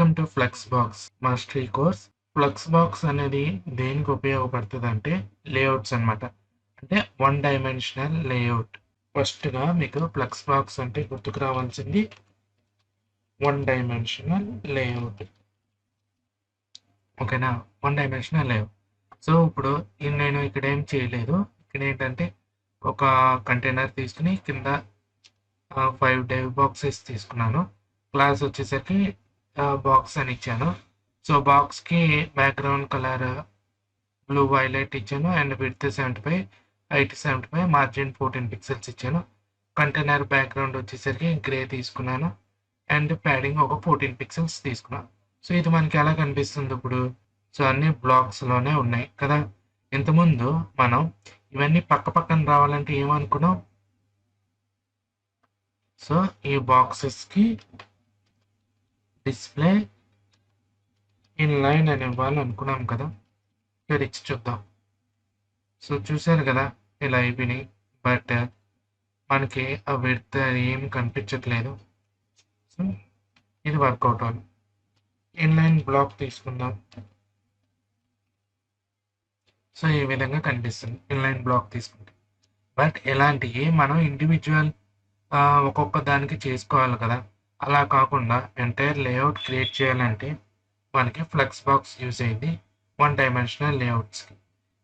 Welcome to flexbox mastery course. Flexbox అనేది దేనికి ఉపయోగపడుతుందంటే layouts అన్నమాట. అంటే వన్ డైమెన్షనల్ లేఅవుట్. ఫస్ట్‌గా మీకు ఫ్లెక్స్ బాక్స్ అంటే గుర్తుకు రావాల్సింది వన్ డైమెన్షనల్ లేఅవుట్. ఓకేనా? One dimensional layout. సో, ఇప్పుడు నేను ఇక్కడ ఏం చేయలేదు. ఇక్కడ ఏంటంటే ఒక కంటైనర్ తీసుకొని కింద 5 డైవ్ బాక్సెస్ తీసుకున్నాను. క్లాస్ వచ్చేసరికి బాక్స్ అని ఇచ్చాను. సో, బాక్స్‌కి బ్యాక్‌గ్రౌండ్ కలర్ బ్లూ వైలెట్ ఇచ్చాను and width 75, height 75, margin 14 pixels ఇచ్చాను. కంటైనర్ బ్యాక్‌గ్రౌండ్ వచ్చేసరికి గ్రే తీసుకున్నాను అండ్ ప్యాడింగ్ ఒక 14 పిక్సెల్స్ తీసుకున్నాను. సో, ఇది మనకి ఎలా కనిపిస్తుంది ఇప్పుడు? సో, అన్ని బ్లాక్స్‌లోనే ఉన్నాయి కదా! ఇంతకుముందు మనం ఇవన్నీ పక్కన రావాలంటే ఏమనుకున్నాం? సో, ఈ బాక్సెస్‌కి డిస్‌ప్లే ఇన్‌లైన్ అని ఇవ్వాలనుకున్నాం కదా! ఇక్కడ ఇచ్చి చూద్దాం. సో, చూసారు కదా! ఇలా అయిపోయినాయి. బట్ మనకి ఆ విడ్త్ ఏమి కనిపించట్లేదు. సో, ఇది వర్కౌట్ అవ్వదు. ఇన్‌లైన్ బ్లాక్ తీసుకుందాం. సో, ఈ విధంగా కనిపిస్తుంది. ఇన్‌లైన్ బ్లాక్ తీసుకుంటే. బట్ ఇలాంటివి మనం ఇండివిడ్యువల్ ఒక్కొక్క దానికి చేసుకోవాలి కదా! అలా కాకుండా ఎంటైర్ లేఅవుట్ క్రియేట్ చేయాలంటే మనకి ఫ్లెక్స్ బాక్స్ యూజ్ అయ్యిద్ది వన్ డైమెన్షనల్ లేఅవుట్స్‌కి.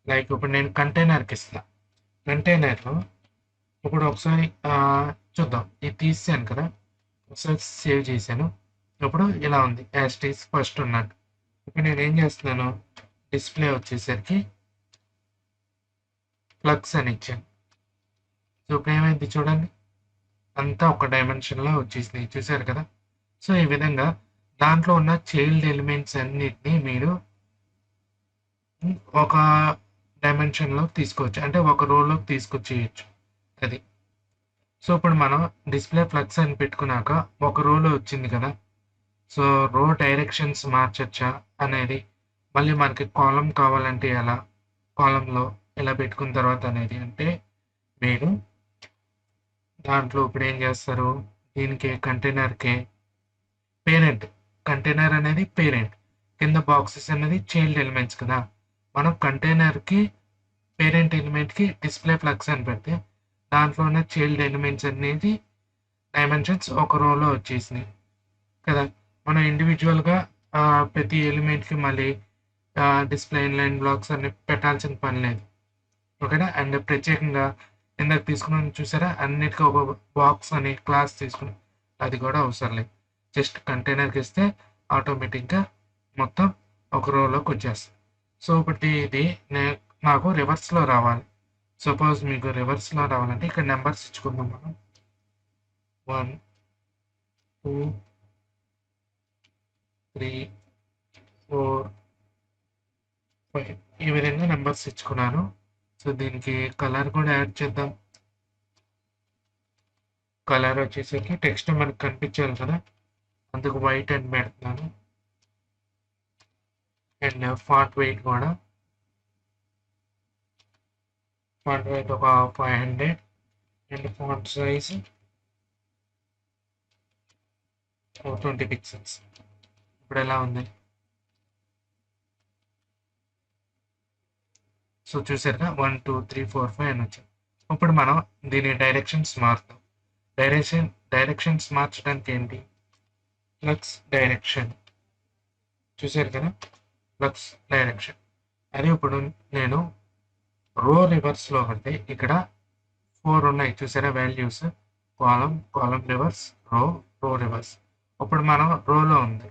లైక్ ఇప్పుడు నేను కంటైనర్‌కి ఇస్తా. కంటైనర్‌లో ఇప్పుడు ఒకసారి చూద్దాం. ఇది తీసేసాను కదా! ఒకసారి సేవ్ చేశాను. ఇప్పుడు ఇలా ఉంది. యాజ్ ఇట్ ఈజ్ ఫస్ట్ ఉన్నట్టు. ఇప్పుడు నేనేం చేస్తున్నాను, డిస్‌ప్లే వచ్చేసరికి ఫ్లక్స్ అని ఇచ్చాను. సో, ఇప్పుడు ఏమైంది చూడండి. అంతా ఒక డైమెన్షన్‌లో వచ్చేసినాయి. చూసారు కదా! సో, ఈ విధంగా దాంట్లో ఉన్న చైల్డ్ ఎలిమెంట్స్ అన్నిటిని మీరు ఒక డైమెన్షన్‌లోకి తీసుకోవచ్చు. అంటే ఒక రోలోకి తీసుకొచ్చేయొచ్చు. అది. సో, ఇప్పుడు మనం డిస్‌ప్లే ఫ్లక్స్ అని పెట్టుకున్నాక ఒక రోలో వచ్చింది కదా! సో, రో డైరెక్షన్స్ మార్చొచ్చా అనేది, మళ్ళీ మనకి కాలమ్ కావాలంటే ఎలా? కాలమ్‌లో ఇలా పెట్టుకున్న తర్వాత అనేది అంటే మీరు దాంట్లో ఇప్పుడేం చేస్తారు, దీనికి కంటైనర్‌కి పేరెంట్. కంటైనర్ అనేది పేరెంట్. కింద బాక్సెస్ అనేది చైల్డ్ ఎలిమెంట్స్ కదా! మనం కంటైనర్‌కి పేరెంట్ ఎలిమెంట్‌కి డిస్‌ప్లే ఫ్లక్స్ అని పెడితే దాంట్లో ఉన్న చైల్డ్ ఎలిమెంట్స్ అనేది డైమెన్షన్స్ ఒక రోలో వచ్చేసినాయి కదా! మనం ఇండివిడ్యువల్‌గా ప్రతి ఎలిమెంట్‌కి మళ్ళీ డిస్‌ప్లే ఇన్‌లైన్ బ్లాక్స్ అన్ని పెట్టాల్సిన పని లేదు. ఓకేనా? అండ్ ప్రత్యేకంగా ఇందాక తీసుకున్నాను చూసారా? అన్నిటికి ఒక బాక్స్ అని క్లాస్ తీసుకున్నాం. అది కూడా అవసరం లేదు. జస్ట్ కంటైనర్‌కి ఇస్తే ఆటోమేటిక్‌గా మొత్తం ఒక రోలోకి వచ్చేస్తుంది. సో, ఇప్పుడు ఇది నే నాకు రివర్స్‌లో రావాలి. సపోజ్ మీకు రివర్స్‌లో రావాలంటే ఇక్కడ నంబర్స్ ఇచ్చుకుందాం మనం. 1, 2, 3, 4, 5 ఈ విధంగా నంబర్స్ ఇచ్చుకున్నాను. సో, దీనికి కలర్ కూడా యాడ్ చేద్దాం. కలర్ వచ్చేసరికి టెక్స్ట్ మనకు కనిపించాలి కదా! అందుకు వైట్ అని పెడుతున్నాను. అండ్ ఫాంట్ వెయిట్ కూడా ఫాంట్ వెయిట్ ఒక 500 అండ్ ఫాంట్ సైజ్ 20 పిక్సెల్స్. ఇప్పుడు ఎలా ఉంది? సో, చూసారుగా 1, 2, 3, 4, 5 అని వచ్చింది. ఇప్పుడు మనం దీని డైరెక్షన్స్ మారుతాం. డైరెక్షన్స్ మార్చడానికి ఏంటి? Flux direction. చూసారు కదా! Flux direction. అదే ఇప్పుడు నేను రో రివర్స్‌లో అంటే ఇక్కడ 4 ఉన్నాయి చూసారా వాల్యూస్? కాలమ్ రివర్స్, రో రివర్స్. ఇప్పుడు మనం రోలో ఉంది.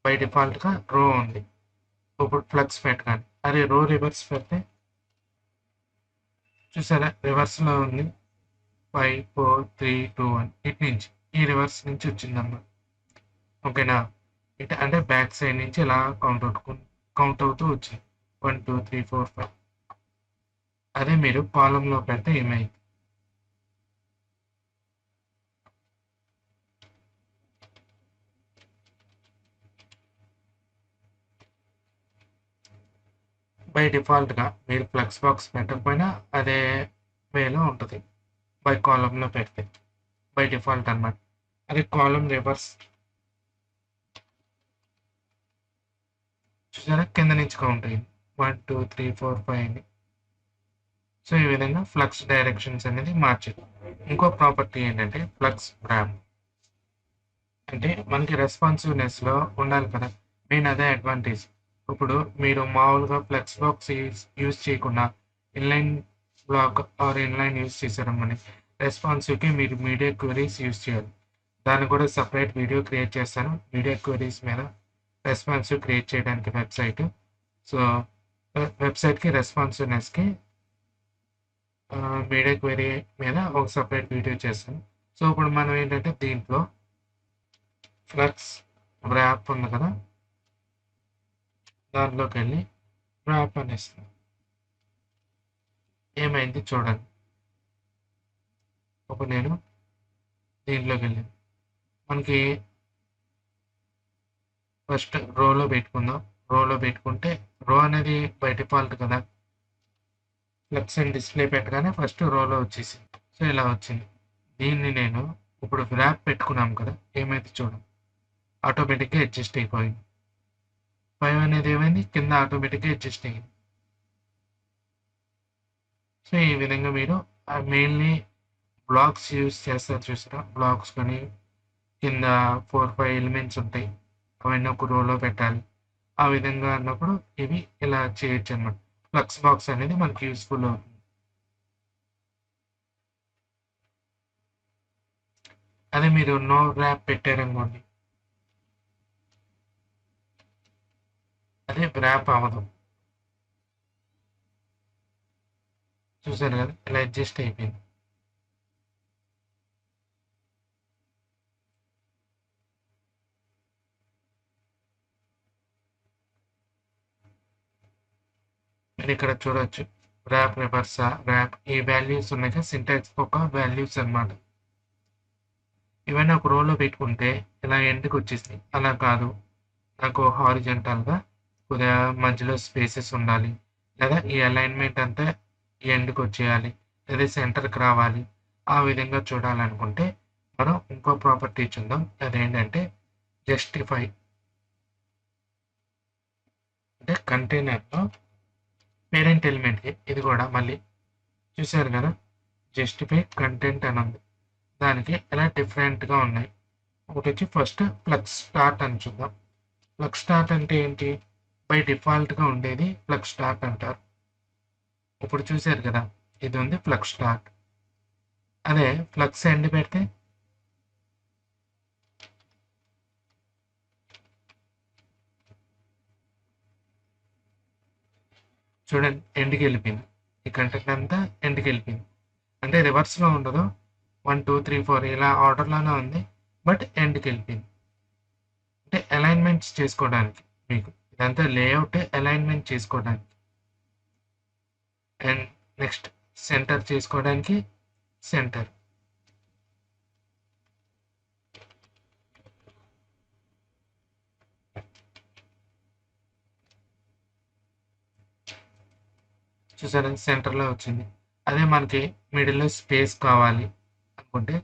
బై డిఫాల్ట్‌గా రో ఉంది. ఇప్పుడు ఫ్లక్స్ పెట్టగానే. అదే రో రివర్స్ పెడితే చూసారా రివర్స్‌లో ఉంది. 5, 4, 3, 2, 1 ఇటు నుంచి. ఈ రివర్స్ నుంచి వచ్చిందన్నమాట. ఓకేనా? ఇటు అంటే బ్యాక్ సైడ్ నుంచి ఇలా కౌంట్ అవుతూ వచ్చింది. 1, 2, 3, 4, 5. అదే మీరు కాలమ్‌లో పెడితే ఏమైంది? బై డిఫాల్ట్‌గా మీరు ఫ్లెక్స్ బాక్స్ పెట్టకపోయినా అదే వేలో ఉంటది. బై కాలమ్‌లో పెడితే. బై డిఫాల్ట్ అన్నమాట. అదే కాలమ్ రివర్స్ చూసారా కింద నుంచి కౌంట్ అయింది 1 2 3 4 5 అని. సో ఈ విధంగా ఫ్లక్స్ డైరెక్షన్స్ అనేది మార్చారు. ఇంకో ప్రాపర్టీ ఏంటంటే ఫ్లక్స్ ర్యాప్. అంటే మనకి రెస్పాన్సివ్నెస్లో ఉండాలి కదా, మెయిన్ అదే అడ్వాంటేజ్. ఇప్పుడు మీరు మామూలుగా ఫ్లెక్స్ బాక్స్ యూజ్ చేయకుండా inline block or inline use చేశారమ్మని రెస్పాన్సివ్కి మీరు మీడియా క్వరీస్ యూజ్ చేయాలి. దాన్ని కూడా సపరేట్ వీడియో క్రియేట్ చేస్తాను, మీడియా క్వరీస్ మీద రెస్పాన్సివ్ క్రియేట్ చేయడానికి వెబ్సైట్. సో వెబ్సైట్కి రెస్పాన్సివ్నెస్కి మీడియా క్వరీ మీద ఒక సపరేట్ వీడియో చేస్తాను. సో ఇప్పుడు మనం ఏంటంటే దీంట్లో ఫ్లక్స్ ర్యాప్ ఉంది కదా, దాంట్లోకి వెళ్ళి ర్యాప్ అనేస్తాం. ఏమైంది చూడండి. ఇప్పుడు నేను దీంట్లోకి వెళ్ళాను. మనకి ఫస్ట్ రోలో పెట్టుకుందాం. రోలో పెట్టుకుంటే రో అనేది బై డిఫాల్ట్ కదా, ఫ్లక్స్ అండ్ డిస్ప్లే పెట్టగానే ఫస్ట్ రోలో వచ్చేసింది. సో ఇలా వచ్చింది. దీన్ని నేను ఇప్పుడు ర్యాప్ పెట్టుకున్నాం కదా, ఏమైతే చూడండి ఆటోమేటిక్గా అడ్జస్ట్ అయిపోయింది. 5 అనేది ఏమైంది కింద ఆటోమేటిక్గా అడ్జస్ట్ అయ్యింది. సో ఈ విధంగా మీరు మెయిన్లీ బ్లాక్స్ యూజ్ చేస్తారు చూసారా, బ్లాక్స్ కానీ కింద 4-5 ఎలిమెంట్స్ ఉంటాయి, అవన్నీ ఒక రోలో పెట్టాలి. ఆ విధంగా అన్నప్పుడు ఇవి ఇలా చేయొచ్చు అన్నమాట. ఫ్లక్స్ బాక్స్ అనేది మనకి యూస్ఫుల్ అవుతుంది. అదే మీరు నో ర్యాప్ పెట్టారనుకోండి, అదే ర్యాప్ అవ్వదు. చూసారు కదా ఇలా అడ్జస్ట్ అయిపోయింది. మీరు ఇక్కడ చూడొచ్చు ర్యాప్ రివర్సా ర్యాప్, ఈ వాల్యూస్ ఉన్నాయి సింటాక్స్ ఒక వాల్యూస్ అన్నమాట. ఇవన్నీ ఒక రోలో పెట్టుకుంటే ఇలా ఎండ్కి వచ్చేస్తాయి. అలా కాదు, నాకు హారిజంటల్గా కొద్దిగా మధ్యలో స్పేసెస్ ఉండాలి, లేదా ఈ అలైన్మెంట్ అంతా ఎండ్కి వచ్చేయాలి, లేదా సెంటర్కి రావాలి. ఆ విధంగా చూడాలనుకుంటే మనం ఇంకో ప్రాపర్టీ చూద్దాం. అదేంటంటే జస్టిఫై. అంటే కంటైనర్లో పేరెంట్ ఎలిమెంట్కి ఇది కూడా మళ్ళీ చూసారు కదా, జస్టిఫై కంటెంట్ అని ఉంది. దానికి ఎలా డిఫరెంట్గా ఉన్నాయి. ఒకటి వచ్చి ఫస్ట్ ఫ్లక్స్ స్టార్ట్ అని చూద్దాం. ఫ్లక్స్ స్టార్ట్ అంటే ఏంటి, బై డిఫాల్ట్గా ఉండేది ఫ్లక్స్ స్టార్ట్ అంటారు. ఇప్పుడు చూసారు కదా ఇది ఉంది ఫ్లక్స్ స్టార్ట్. అదే ఫ్లక్స్ ఎండ్ పెడితే చూడండి ఎండ్కి వెళ్ళిపోయింది. ఈ కంటెంట్ అంతా ఎండ్కి వెళ్ళిపోయింది. అంటే రివర్స్లో ఉండదు, 1 2 3 4 ఇలా ఆర్డర్లోనే ఉంది, బట్ ఎండ్కి వెళ్ళిపోయింది. అంటే అలైన్మెంట్స్ చేసుకోవడానికి, మీకు ఇదంతా లేఅవుట్ అలైన్మెంట్ చేసుకోవడానికి, అండ్ నెక్స్ట్ సెంటర్ చేసుకోవడానికి సెంటర్. చూసారా సెంటర్లో వచ్చింది. అదే మనకి మిడిల్లో స్పేస్ కావాలి అనుకుంటే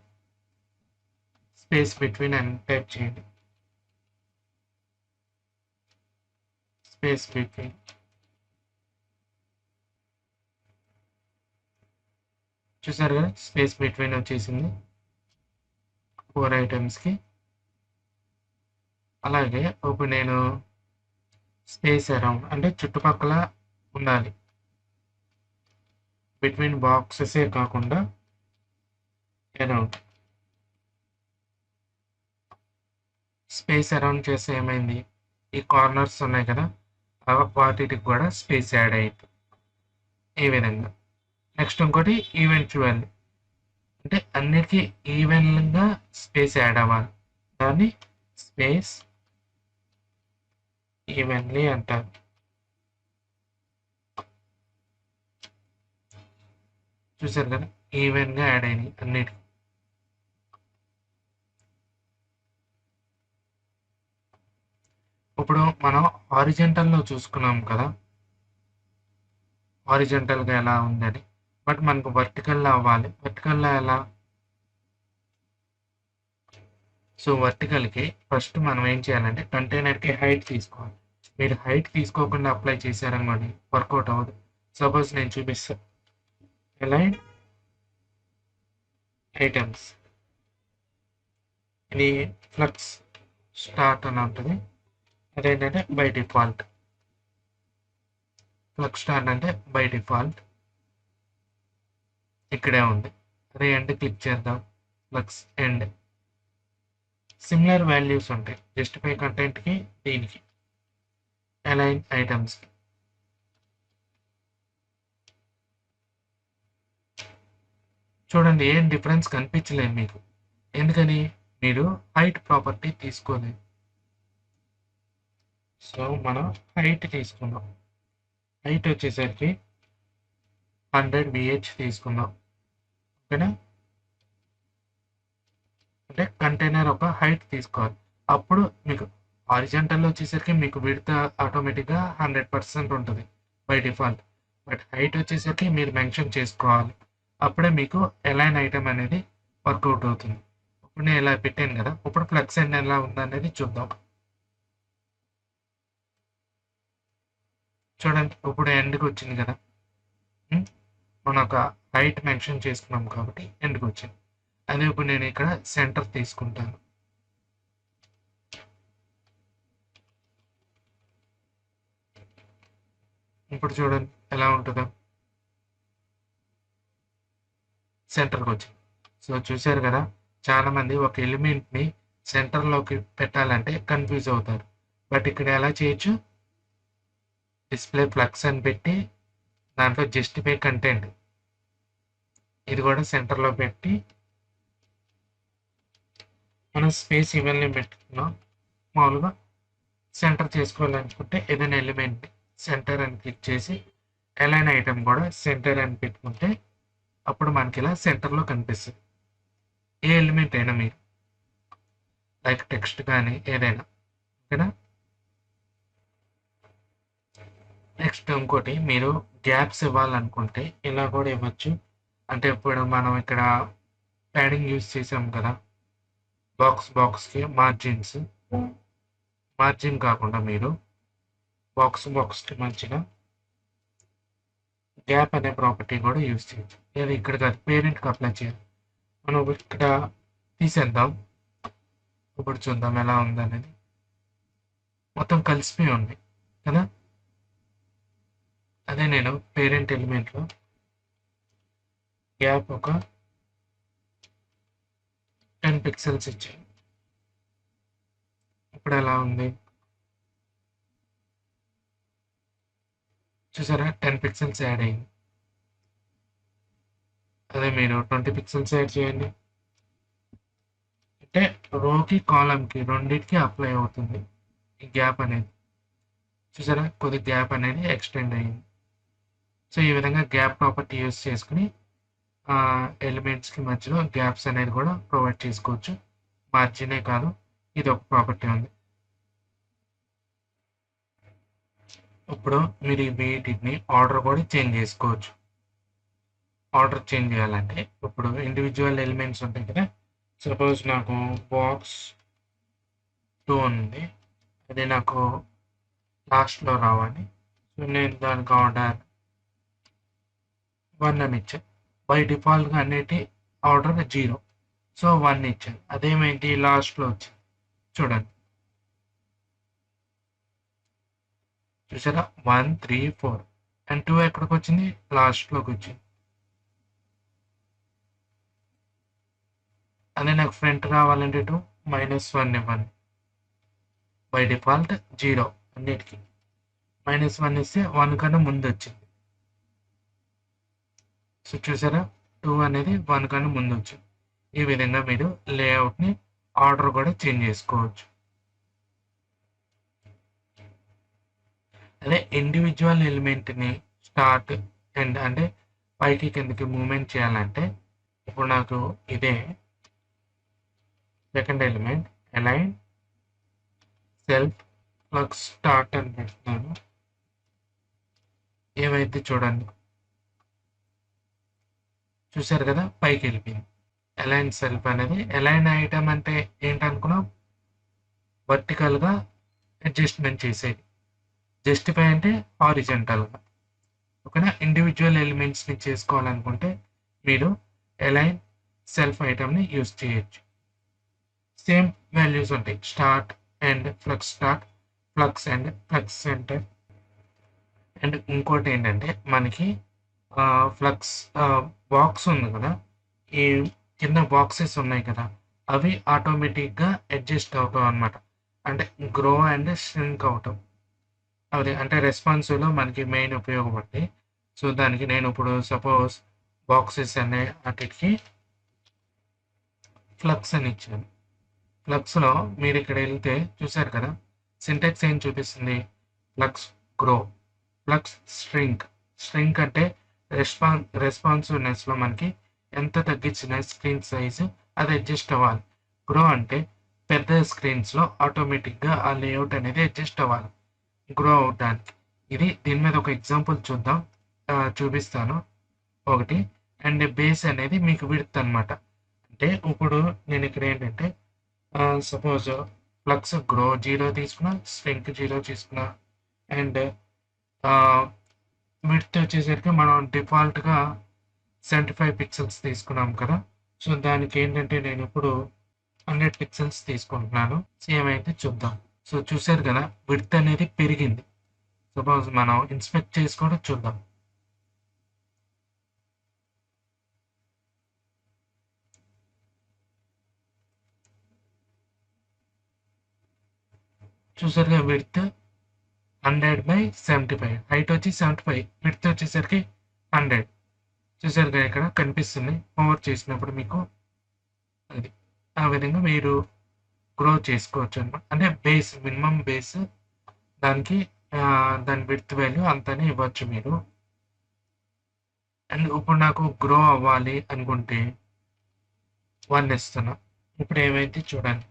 స్పేస్ బిట్వీన్ అని టైప్ చేయండి. Space between. చూసారు కదా స్పేస్ బిట్వీన్ వచ్చేసింది 4 ఐటమ్స్కి. అలాగే ఇప్పుడు నేను స్పేస్ అరౌండ్ అంటే చుట్టుపక్కల ఉండాలి, బిట్వీన్ బాక్సెసే కాకుండా అరౌండ్. స్పేస్ అరౌండ్ చేస్తే ఏమైంది, ఈ కార్నర్స్ ఉన్నాయి కదా వాటికి కూడా స్పేస్ యాడ్ అయ్యింది ఈ విధంగా. నెక్స్ట్ ఇంకోటి ఈవెంచువల్, అంటే అన్నిటికీ ఈవెన్గా స్పేస్ యాడ్ అవ్వాలి, దాన్ని స్పేస్ ఈవెన్లీ అంటారు. చూసారు కదా ఈవెన్గా యాడ్ అయినాయి అన్నిటికీ. ఇప్పుడు మనం హారిజెంటల్లో చూసుకున్నాం కదా హారిజెంటల్గా ఎలా ఉందని, బట్ మనకు వర్టికల్లో అవ్వాలి. వర్టికల్లో ఎలా, సో వర్టికల్కి ఫస్ట్ మనం ఏం చేయాలంటే కంటైనర్కి హైట్ తీసుకోవాలి. మీరు హైట్ తీసుకోకుండా అప్లై చేశారనుకోండి వర్కౌట్ అవ్వదు. సపోజ్ నేను చూపిస్తాను. అలైన్ ఐటమ్స్, ఇది ఫ్లక్స్ స్టార్ట్ అని ఉంటుంది. అదేంటంటే బై డిఫాల్ట్ ఫ్లక్స్ స్టార్ట్ అంటే బై డిఫాల్ట్ ఇక్కడే ఉంది. అదే ఎండ్ క్లిక్ చేద్దాం, ఫ్లక్స్ ఎండ్. సిమిలర్ వాల్యూస్ ఉంటాయి జస్టిఫై కంటెంట్కి, దీనికి అలైన్ ఐటమ్స్కి. చూడండి ఏం డిఫరెన్స్ కనిపించలేదు మీకు. ఎందుకని? మీరు హైట్ ప్రాపర్టీ తీసుకోలేదు. సో మనం హైట్ తీసుకుందాం. హైట్ వచ్చేసరికి 100 VH తీసుకుందాం. ఓకేనా? అంటే కంటైనర్ ఒక హైట్ తీసుకోవాలి. అప్పుడు మీకు హారిజాంటల్లో వచ్చేసరికి మీకు విడ్త్ ఆటోమేటిక్గా 100% ఉంటుంది బై డిఫాల్ట్. బట్ హైట్ వచ్చేసరికి మీరు మెన్షన్ చేసుకోవాలి. అప్పుడే మీకు అలైన్ ఐటమ్ అనేది వర్కౌట్ అవుతుంది. ఇప్పుడు నేను ఇలా పెట్టాను కదా, ఇప్పుడు ఫ్లక్స్ ఎండ్ ఎలా ఉందనేది చూద్దాం. చూడండి ఇప్పుడు ఎండ్కి వచ్చింది కదా. మనం ఒక హైట్ మెన్షన్ చేసుకున్నాం కాబట్టి ఎండ్కి వచ్చింది. అదే ఇప్పుడు నేను ఇక్కడ సెంటర్ తీసుకుంటాను. ఇప్పుడు చూడండి ఎలా ఉంటుందో. సెంటర్కి వచ్చింది. సో చూశారు కదా, చాలా మంది ఒక ఎలిమెంట్ని సెంటర్లోకి పెట్టాలంటే కన్ఫ్యూజ్ అవుతారు. బట్ ఇక్కడ ఎలా చేయొచ్చు? డిస్ప్లే ఫ్లక్స్ అని పెట్టి దాంట్లో జస్టిఫై కంటెంట్ ఇది కూడా సెంటర్లో పెట్టి మనం స్పేస్ ఇవన్నీ పెట్టుకున్నాం. మామూలుగా సెంటర్ చేసుకోవాలనుకుంటే ఏదైనా ఎలిమెంట్ సెంటర్ అని క్లిక్ చేసి అలైన్ ఐటమ్ కూడా సెంటర్ అని పెట్టుకుంటే అప్పుడు మనకి ఇలా సెంటర్లో కనిపిస్తుంది. ఏ ఎలిమెంట్ అయినా మీరు లైక్ టెక్స్ట్ కానీ ఏదైనా. ఓకేనా? నెక్స్ట్ ఇంకోటి, మీరు గ్యాప్స్ ఇవ్వాలనుకుంటే ఇలా కూడా ఇవ్వచ్చు. అంటే ఇప్పుడు మనం ఇక్కడ ప్యాడింగ్ యూజ్ చేసాం కదా, బాక్స్కి మార్జిన్ కాకుండా మీరు బాక్స్కి మంచిగా గ్యాప్ అనే ప్రాపర్టీ కూడా యూజ్ చేయొచ్చు. లేదా ఇక్కడ కాదు, పేరెంట్కి అప్లై చేయాలి. మనం ఇక్కడ తీసేద్దాం. ఇప్పుడు చూద్దాం ఎలా ఉందనేది. మొత్తం కలిసిపోయి ఉంది కదా. అదే నేను పేరెంట్ ఎలిమెంట్లో గ్యాప్ ఒక 10 పిక్సెల్స్ ఇచ్చాను. ఇప్పుడు ఎలా ఉంది చూసారా? 10 పిక్సెల్స్ యాడ్ అయింది. అదే మీరు 20 పిక్సెల్స్ యాడ్ చేయండి, అంటే రోకి కాలంకి రెండింటికి అప్లై అవుతుంది ఈ గ్యాప్ అనేది. చూసారా, కొద్ది గ్యాప్ అనేది ఎక్స్టెండ్ అయ్యింది. సో ఈ విధంగా గ్యాప్ ప్రాపర్టీ యూస్ చేసుకుని ఎలిమెంట్స్కి మధ్యలో గ్యాప్స్ అనేది కూడా ప్రొవైడ్ చేసుకోవచ్చు. మార్జినే కాదు, ఇది ఒక ప్రాపర్టీ ఉంది. ఇప్పుడు మీరు వీటిని ఆర్డర్ కూడా చేంజ్ చేసుకోవచ్చు. ఆర్డర్ చేంజ్ చేయాలంటే ఇప్పుడు ఇండివిజువల్ ఎలిమెంట్స్ ఉంటాయి కదా. సపోజ్ నాకు బాక్స్ 2 ఉంది, అది నాకు లాస్ట్లో రావాలి. సో నేను దానికి ఆర్డర్ 1 అని ఇచ్చాను. బై డిఫాల్ట్గా అన్నిటి ఆర్డర్ 0. సో 1 ఇచ్చాను. అదేమేంటి లాస్ట్లో వచ్చింది చూడండి. చూసారా, 1 3 4 అండ్ 2 ఎక్కడికి వచ్చింది? లాస్ట్లోకి వచ్చింది. అదే నాకు ఫ్రంట్ కావాలంటే 2 -1 ఇవ్వండి. బై డిఫాల్ట్ 0 అన్నిటికీ. -1 ఇస్తే 1 కన్నా ముందు వచ్చింది. సో చూసారా, 2 అనేది 1 కన్నా ముందు వచ్చింది. ఈ విధంగా మీరు లేఅవుట్ని ఆర్డర్ కూడా చేంజ్ చేసుకోవచ్చు. అదే ఇండివిజువల్ ఎలిమెంట్ని స్టార్ట్ ఎండ్ అంటే పైకి కిందకి మూవ్మెంట్ చేయాలంటే ఇప్పుడు నాకు ఇదే second element align self flux start అని పెడుతున్నాను. ఏమైతే చూడండి, చూసారు కదా, పైకి వెళ్ళిపోయింది. అలైన్ సెల్ఫ్ అనేది అలైన్ ఐటమ్ అంటే ఏంటనుకున్నాం? వర్టికల్గా అడ్జస్ట్మెంట్ చేసేది. జస్టిఫై అంటే హారిజంటల్గా. ఓకేనా. ఇండివిజువల్ ఎలిమెంట్స్ని చేసుకోవాలనుకుంటే మీరు అలైన్ సెల్ఫ్ ఐటమ్ని యూజ్ చేయొచ్చు. సేమ్ వాల్యూస్ ఉంటాయి. Start and flux start, flux and flux centre. And ఇంకోటి ఏంటంటే మనకి ఫ్లక్స్ బాక్స్ ఉంది కదా, ఈ కింద బాక్సెస్ ఉన్నాయి కదా, అవి ఆటోమేటిక్గా అడ్జస్ట్ అవుతాం అనమాట. అంటే గ్రో అండ్ ష్రింక్ అవుతాం. అది అంటే రెస్పాన్సివ్లో మనకి మెయిన్ ఉపయోగపడతాయి. సో దానికి నేను ఇప్పుడు సపోజ్ బాక్సెస్ అనే వాటికి ఫ్లక్స్ అని ఇచ్చాను. ఫ్లక్స్లో మీరు ఇక్కడ వెళ్తే చూసారు కదా, సింటాక్స్ ఏం చూపిస్తుంది? Flux grow, flux shrink. Shrink అంటే రెస్పాన్సివ్నెస్లో మనకి ఎంత తగ్గించిన స్క్రీన్ సైజు అది అడ్జస్ట్ అవ్వాలి. గ్రో అంటే పెద్ద స్క్రీన్స్లో ఆటోమేటిక్గా ఆ లేఅవుట్ అనేది అడ్జస్ట్ అవ్వాలి గ్రో అవడానికి. దీని మీద ఒక ఎగ్జాంపుల్ చూద్దాం, చూపిస్తాను ఒకటి. అండ్ బేస్ అనేది మీకు విడ్త్ అనమాట. అంటే ఇప్పుడు నేను ఇక్కడ ఏంటంటే సపోజ్ ఫ్లక్స్ గ్రో 0 తీసుకున్నా, స్ట్రింక్ 0 తీసుకున్నా, అండ్ విడ్త్ వచ్చేసరికి మనం డిఫాల్ట్గా 75 పిక్సెల్స్ తీసుకున్నాం కదా. సో దానికి ఏంటంటే నేను ఇప్పుడు 100 పిక్సెల్స్ తీసుకుంటున్నాను. ఏమైతే చూద్దాం. సో చూసారు కదా, విడ్త్ అనేది పెరిగింది. సపోజ్ మనం ఇన్స్పెక్ట్ చేసి కూడా చూద్దాం. చూసారుగా, విడ్త్ 100/75, హైట్ వచ్చి 75, విడ్త్ వచ్చేసరికి 100. చూసారుగా ఇక్కడ కనిపిస్తుంది ఓవర్ చేసినప్పుడు మీకు. అది ఆ విధంగా మీరు గ్రో చేసుకోవచ్చు అనమాట. అంటే బేస్, మినిమం బేస్ దానికి దాని విడ్త్ వాల్యూ అంతనే ఇవ్వచ్చు మీరు. అండ్ ఇప్పుడు నాకు గ్రో అవ్వాలి అనుకుంటే 1 ఇస్తున్నా. ఇప్పుడు ఏమైంది చూడండి.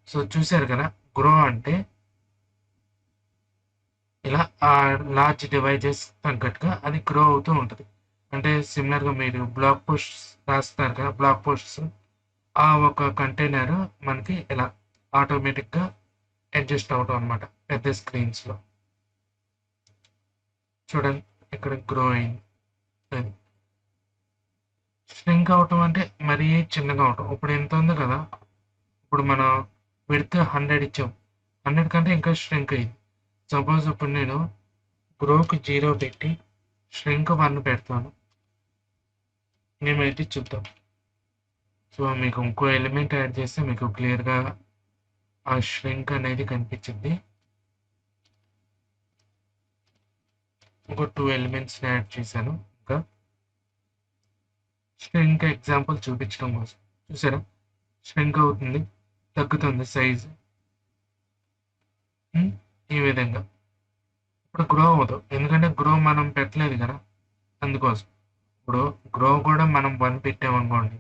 సో చూసారు కదా, గ్రో అంటే ఇలా లార్జ్ డివైజెస్ తగ్గట్టుగా అది గ్రో అవుతూ ఉంటుంది. అంటే సిమిలర్గా మీరు బ్లాగ్ పోస్ట్స్ రాస్తారు కదా, బ్లాగ్ పోస్ట్స్ ఆ ఒక కంటైనర్ మనకి ఇలా ఆటోమేటిక్గా అడ్జస్ట్ అవటం అనమాట పెద్ద స్క్రీన్స్లో. చూడండి ఇక్కడ గ్రో అయింది. అది ష్రింక్ అవటం అంటే మరీ చిన్నగా అవటం. ఇప్పుడు ఎంత ఉంది కదా, ఇప్పుడు మనం విడ్త్ 100 ఇచ్చాం, 100 కంటే ఇంకా ష్రింక్ అయింది. సపోజ్ ఇప్పుడు నేను గ్రోకి 0 పెట్టి ష్రింక్ 1 పెడతాను. ఏమైతే చూద్దాం. సో మీకు ఇంకో ఎలిమెంట్ యాడ్ చేస్తే మీకు క్లియర్గా ఆ ష్రింక్ అనేది కనిపించింది. ఇంకో 2 ఎలిమెంట్స్ని యాడ్ చేశాను. ఇంకా ష్రింక్ ఎగ్జాంపుల్ చూపించడం కోసం. చూసారా, ష్రింక్ అవుతుంది, తగ్గుతుంది సైజ్ ఈ విధంగా. ఇప్పుడు గ్రో అవ్వదు, ఎందుకంటే గ్రో మనం పెట్టలేదు కదా, అందుకోసం. ఇప్పుడు గ్రో కూడా మనం 1 పెట్టామనుకోండి,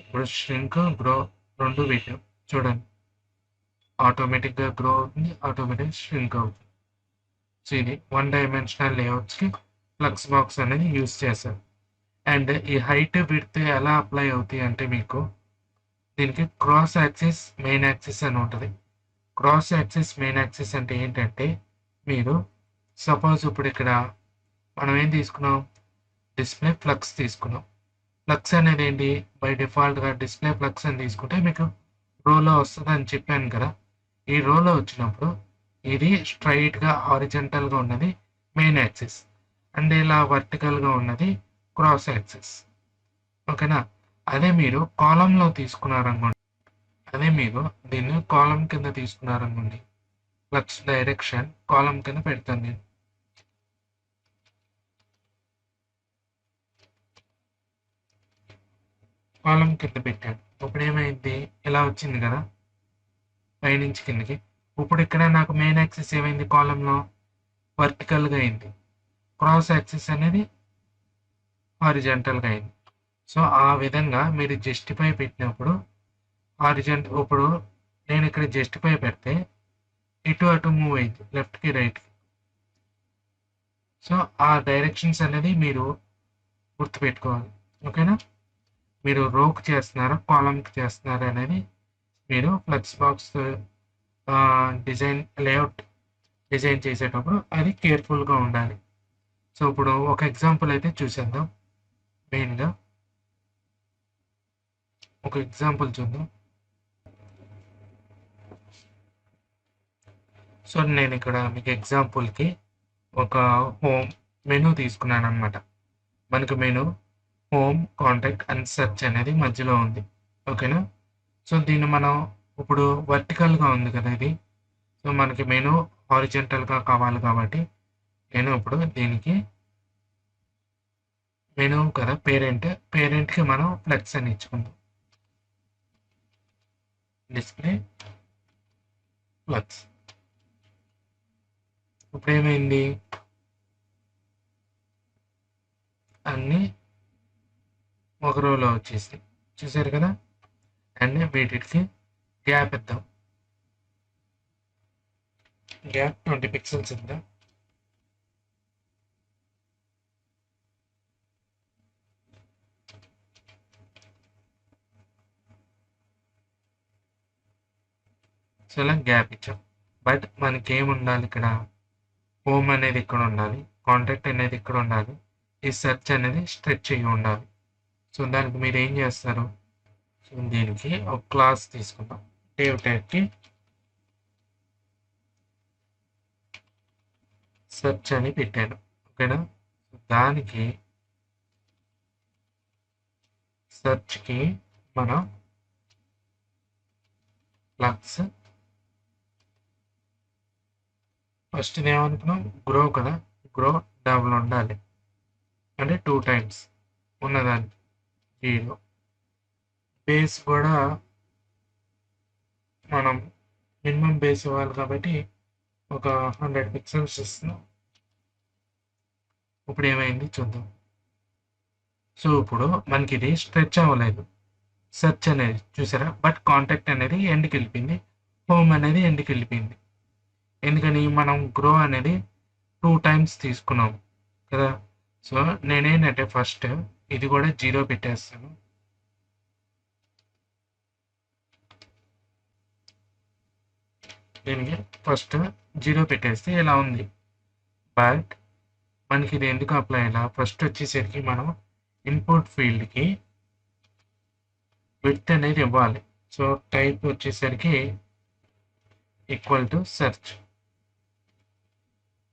ఇప్పుడు ష్రింక్ గ్రో 2 పెట్టాం చూడండి, ఆటోమేటిక్గా గ్రో అవుతుంది, ఆటోమేటిక్ ష్రింక్ అవుతుంది. సో ఇది 1 డైమెన్షనల్ లేఅవుట్స్కి ఫ్లక్స్ బాక్స్ అనేది యూజ్ చేశారు. అండ్ ఈ హైట్ విడ్త్ ఎలా అప్లై అవుతాయి అంటే మీకు దీనికి క్రాస్ యాక్సిస్ మెయిన్ యాక్సిస్ అని ఉంటుంది. క్రాస్ యాక్సిస్ మెయిన్ యాక్సిస్ అంటే ఏంటంటే మీరు సపోజ్ ఇప్పుడు ఇక్కడ మనం ఏం తీసుకున్నాం, డిస్ప్లే ఫ్లక్స్ తీసుకున్నాం. ఫ్లక్స్ అనేది ఏంటి, బై డిఫాల్ట్గా డిస్ప్లే ఫ్లక్స్ అని తీసుకుంటే మీకు రోలో వస్తుంది అని చెప్పాను కదా. ఈ రోలో వచ్చినప్పుడు ఇది స్ట్రైట్గా హారిజంటల్గా ఉన్నది మెయిన్ యాక్సిస్, అండ్ ఇలా వర్టికల్గా ఉన్నది క్రాస్ యాక్సిస్. ఓకేనా. అదే మీరు కాలంలో తీసుకున్నారనుకోండి, దీన్ని కాలం కింద తీసుకున్నారనుకోండి, ఫ్లక్స్ డైరెక్షన్ కాలం కింద పెడతాను నేను. కాలం కింద పెట్టాను. ఇప్పుడు ఏమైంది, ఇలా వచ్చింది కదా పైనుంచి కిందకి. ఇప్పుడు ఇక్కడ నాకు మెయిన్ యాక్సిస్ ఏమైంది, కాలంలో వర్టికల్గా అయింది, క్రాస్ యాక్సిస్ అనేది హారిజంటల్గా అయింది. సో ఆ విధంగా మీరు జస్టిఫై పెట్టినప్పుడు ఇప్పుడు నేను ఇక్కడ జస్టిఫై పెడితే ఇటు అటు మూవ్ అయింది, లెఫ్ట్కి రైట్కి. సో ఆ డైరెక్షన్స్ అనేది మీరు గుర్తుపెట్టుకోవాలి. ఓకేనా? మీరు రోకి చేస్తున్నారా, కాలమ్‌కి చేస్తున్నారా అనేది మీరు flexbox design layout design చేసేటప్పుడు అది కేర్‌ఫుల్‌గా ఉండాలి. సో ఇప్పుడు ఒక ఎగ్జాంపుల్ అయితే చూసేద్దాం. మెయిన్‌గా ఒక ఎగ్జాంపుల్ చూద్దాం. సో నేను ఇక్కడ మీకు ఎగ్జాంపుల్‌కి ఒక హోమ్ మెనూ తీసుకున్నాననమాట. మనకు menu home, contact and search అనేది మధ్యలో ఉంది. ఓకేనా? సో దీన్ని మనం ఇప్పుడు వర్టికల్‌గా ఉంది కదా ఇది. సో మనకి మెనూ హారిజాంటల్‌గా కావాలి కాబట్టి నేను ఇప్పుడు దీనికి మెనూ కదా పేరెంట్‌కి మనం ఫ్లెక్స్ అని ఇచ్చుకుందాం. Display flex. ఇప్పుడేమైంది? అన్నీ ఒక రోలో వచ్చేసాయి. చూసారు కదా? అండ్ వీటికి గ్యాప్ ఇద్దాం. గ్యాప్ 20 పిక్సెల్స్ ఇద్దాం. సో ఇలా గ్యాప్ ఇచ్చాం. బట్ మనకేముండాలి ఇక్కడ? హోమ్ అనేది ఇక్కడ ఉండాలి. కాంటాక్ట్ అనేది ఇక్కడ ఉండాలి. ఈ సెర్చ్ అనేది స్ట్రెచ్ అయ్యి ఉండాలి. సో దానికి మీరు ఏం చేస్తారు? సో దీనికి ఒక క్లాస్ తీసుకుందాం. డేవ్ టైప్‌కి సెర్చ్ అని పెట్టాను. ఓకేనా? దానికి సెర్చ్‌కి మనం ఫ్లక్స్ ఫస్ట్ ఏమనుకున్నాం? గ్రో కదా! గ్రో డబుల్ ఉండాలి. అంటే 2 టైమ్స్ ఉన్నదానికి 0. బేస్ కూడా మనం మినిమం బేస్ ఇవ్వాలి కాబట్టి ఒక 100 పిక్సెల్స్ ఇస్తున్నాం. ఇప్పుడు ఏమైంది చూద్దాం. సో ఇప్పుడు మనకి ఇది స్ట్రెచ్ అవ్వలేదు. సెర్చ్ అనేది చూసారా? బట్ కాంటాక్ట్ అనేది ఎండ్‌కి వెళ్ళిపోయింది. హోమ్ అనేది ఎండ్‌కి వెళ్ళిపోయింది. ఎందుకని మనం గ్రో అనేది 2 టైమ్స్ తీసుకున్నాం కదా! సో నేనేంటంటే ఫస్ట్ ఇది కూడా 0 పెట్టేస్తాను. దీనికి ఫస్ట్ 0 పెట్టేస్తే ఇలా ఉంది. బట్ మనకి ఇది ఎందుకు అప్లై అయ్యేలా? ఫస్ట్ వచ్చేసరికి మనం ఇన్పుట్ ఫీల్డ్‌కి విడ్త్ అనేది ఇవ్వాలి. సో టైప్ వచ్చేసరికి ఈక్వల్ టు సెర్చ్.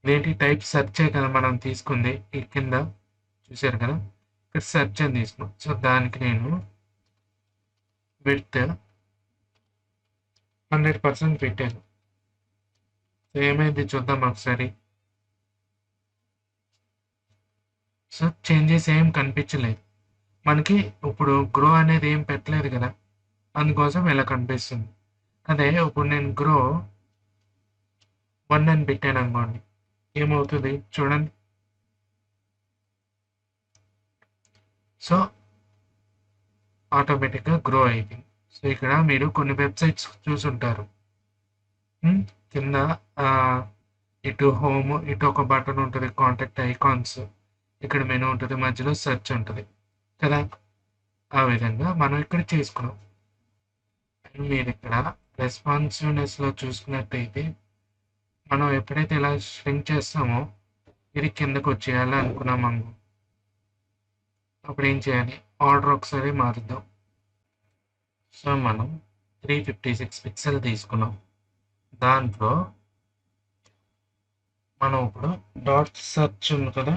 ఇదేంటి టైప్ సెర్చే కదా మనం తీసుకుంది. ఈ కింద చూసారు కదా! ఇక్కడ సెర్చ్ అని తీసుకున్నాం. సో దానికి నేను విడ్త్ 100% పెట్టాను. సో ఏమైంది చూద్దాం ఒకసారి. సో చేంజెస్ ఏం కనిపించలేదు. మనకి ఇప్పుడు గ్రో అనేది ఏం పెట్టలేదు కదా! అందుకోసం ఇలా కనిపిస్తుంది. అదే ఇప్పుడు నేను గ్రో 1 అని పెట్టాననుకోండి. ఏమవుతది చూడండి. సో ఆటోమేటిక్‌గా గ్రో అయిపోయింది. సో ఇక్కడ మీరు కొన్ని వెబ్‌సైట్స్ చూసుంటారు. కింద ఆహ్, ఇటు హోమ్, ఇటు ఒక బటన్ ఉంటది. Contact icons. ఇక్కడ మెనూ ఉంటది. మధ్యలో సెర్చ్ ఉంటది. కదా! ఆ విధంగా మనం ఇక్కడ చేసుకున్నాం. మీరిక్కడ రెస్పాన్సివ్‌నెస్‌లో చూసుకున్నట్టయితే మనం ఎప్పుడైతే ఇలా ష్రింక్ చేస్తామో ఇది కిందకొచ్చేయాలి అనుకున్నామనుకో. అప్పుడేం చేయాలి? ఆర్డర్ ఒకసారి మారుద్దాం. సో మనం 356 పిక్సెల్ తీసుకున్నాం. దాంట్లో మనం ఇప్పుడు డాట్ సెర్చ్ ఉంది కదా!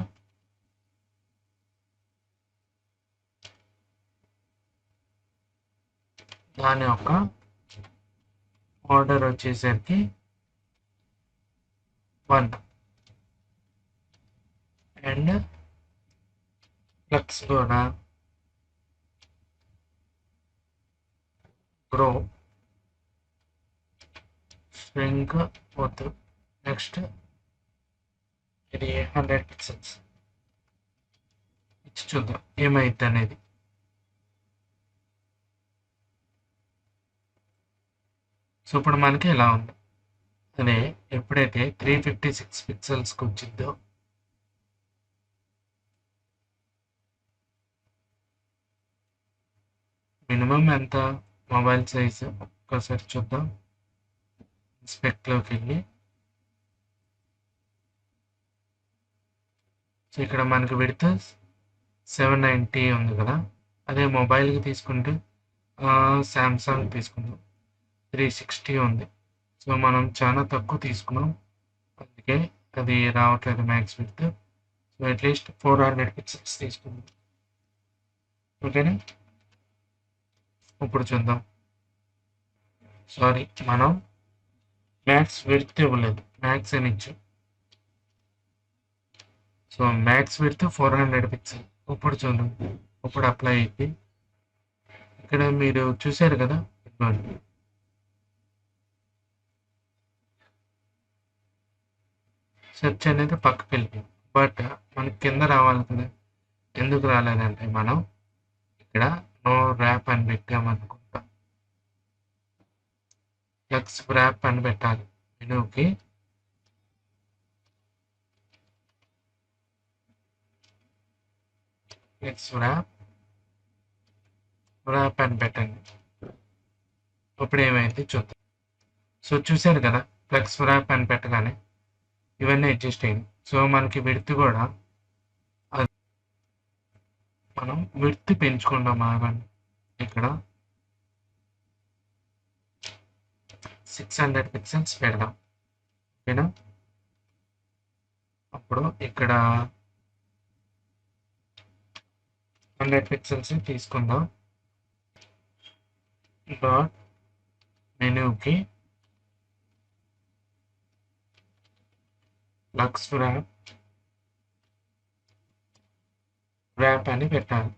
దాని యొక్క ఆర్డర్ వచ్చేసరికి 1 అండ్ ఫ్లక్స్ కూడా గ్రో ష్రింక్ వద్దు. నెక్స్ట్ ఇది 100 పిక్సెల్స్ ఇచ్చి చూద్దాం ఏమైద్ది అనేది. సో ఇప్పుడు మనకి ఇలా ఉంది. అదే ఎప్పుడైతే 356 పిక్సెల్స్‌కి వచ్చిద్దో రూమ్ ఎంత మొబైల్ సైజ్ ఒక్కసారి చూద్దాం. స్పెక్లోకి వెళ్ళి సో ఇక్కడ మనకి విడ్త్ 790 ఉంది కదా. అదే మొబైల్కి తీసుకుంటే శాంసంగ్ తీసుకుందాం 360 ఉంది. సో మనం చాలా తక్కువ తీసుకున్నాం, అందుకే అది రావట్లేదు max width. So at least 400 pixels తీసుకుందాం. ఓకేనా, ఇప్పుడు చూద్దాం. సారీ, మనం మ్యాక్స్ విడ్త్ ఇవ్వలేదు, మ్యాక్స్ అని ఇచ్చాం. So max width 400 pixel. ఇప్పుడు చూద్దాం, ఇప్పుడు అప్లై అయింది. ఇక్కడ మీరు చూశారు కదా, సెర్చ్ అనేది పక్కకి వెళ్ళిపోయింది. బట్ మనకి కింద రావాలి కదా, ఎందుకు రాలేదంటే మనం ఇక్కడ నో ర్యాప్ అని పెట్టామనుకుంటా. ఫ్లక్స్ ర్యాప్ అని పెట్టాలి మెనూకి. ఫ్లక్స్ ర్యాప్ అని పెట్టండి. ఇప్పుడు ఏమైంది చూద్దాం. సో చూశారు కదా, ఫ్లక్స్ ర్యాప్ అని పెట్టగానే ఇవన్నీ అడ్జస్ట్ అయింది. సో మనకి విడ్త్ కూడా మనం విడ్త్ పెంచుకుంటాం. ఆగండి, ఇక్కడ 600 పిక్సెల్స్ పెడదాం. ఓకేనా, అప్పుడు ఇక్కడ 100 పిక్సెల్స్ తీసుకుందాం. డాట్ మెనూకి ఫ్లక్స్ ర్యాప్ అని పెట్టాలి.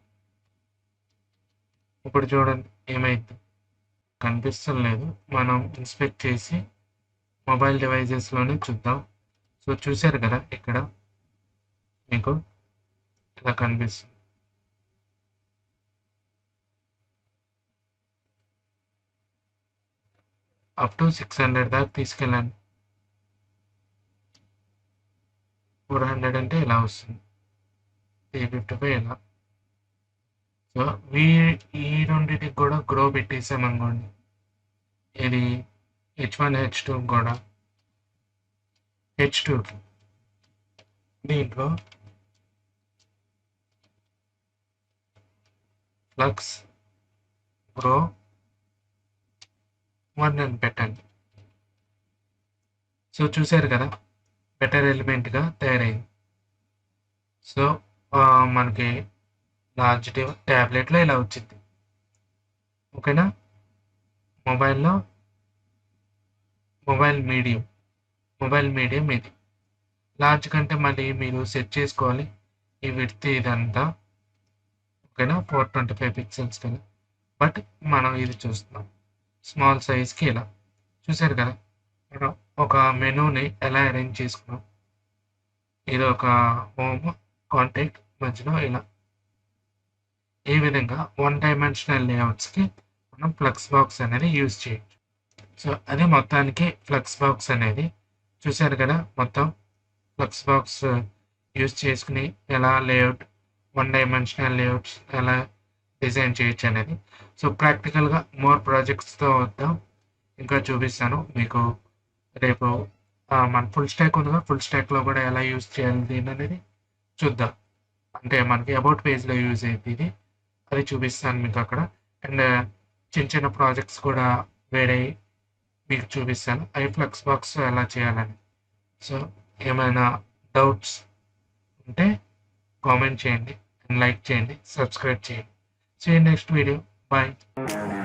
ఇప్పుడు చూడండి ఏమైంది, కనిపిస్తలేదు. మనం ఇన్స్పెక్ట్ చేసి మొబైల్ డివైజెస్లోనే చూద్దాం. సో చూశారు కదా, ఇక్కడ మీకు ఇలా కనిపిస్తుంది. అప్ టు 600 దాకా తీసుకెళ్ళండి. 400 అంటే ఇలా వస్తుంది, 355 ఇలా. సో ఈ రెండింటికి కూడా గ్రో పెట్టేసామనుకోండి. ఇది H1 H2 కూడా H2కి దీంట్లో ఫ్లక్స్ గ్రో 1 అని పెట్టండి. సో చూశారు కదా, బెటర్ ఎలిమెంట్గా తయారైంది. సో మనకి లార్జ్ ట్యాబ్లెట్లో ఇలా వచ్చింది. ఓకేనా, మొబైల్ మీడియం ఇది. లార్జ్ కంటే మళ్ళీ మీరు సెట్ చేసుకోవాలి ఈ విడ్త్ ఇదంతా. ఓకేనా, 425 పిక్సెల్స్ కదా. బట్ మనం ఇది చూస్తున్నాం స్మాల్ సైజ్కి. ఇలా చూశారు కదా, మనం ఒక మెనూని ఎలా అరేంజ్ చేసుకున్నాం. ఇది ఒక హోమ్ కాంటాక్ట్ మధ్యలో ఇలా. ఈ విధంగా 1 డైమెన్షనల్ లేఅవుట్స్కి మనం ఫ్లక్స్ బాక్స్ అనేది యూజ్ చేయొచ్చు. సో అది మొత్తానికి ఫ్లక్స్ బాక్స్ అనేది. చూశారు కదా, మొత్తం ఫ్లక్స్ బాక్స్ యూజ్ చేసుకుని ఎలా లేఅవుట్ 1 డైమెన్షనల్ లేఅవుట్స్ ఎలా డిజైన్ చేయొచ్చు అనేది. సో ప్రాక్టికల్గా మోర్ ప్రాజెక్ట్స్తో వద్దాం, ఇంకా చూపిస్తాను మీకు రేపు. మన ఫుల్ స్టాక్ ఉందిగా, ఫుల్ స్టాక్లో కూడా ఎలా యూజ్ చేయాలి దీని అనేది చూద్దాం. అంటే మనకి అబౌట్ పేజ్లో యూజ్ అయ్యింది ఇది, అది చూపిస్తాను మీకు అక్కడ. అండ్ చిన్న ప్రాజెక్ట్స్ కూడా వేరే మీకు చూపిస్తాను, అవి ఫ్లక్స్ బాక్స్ ఎలా చేయాలని. సో ఏమైనా డౌట్స్ ఉంటే కామెంట్ చేయండి, అండ్ లైక్ చేయండి, సబ్స్క్రైబ్ చేయండి. See you next video. Bye.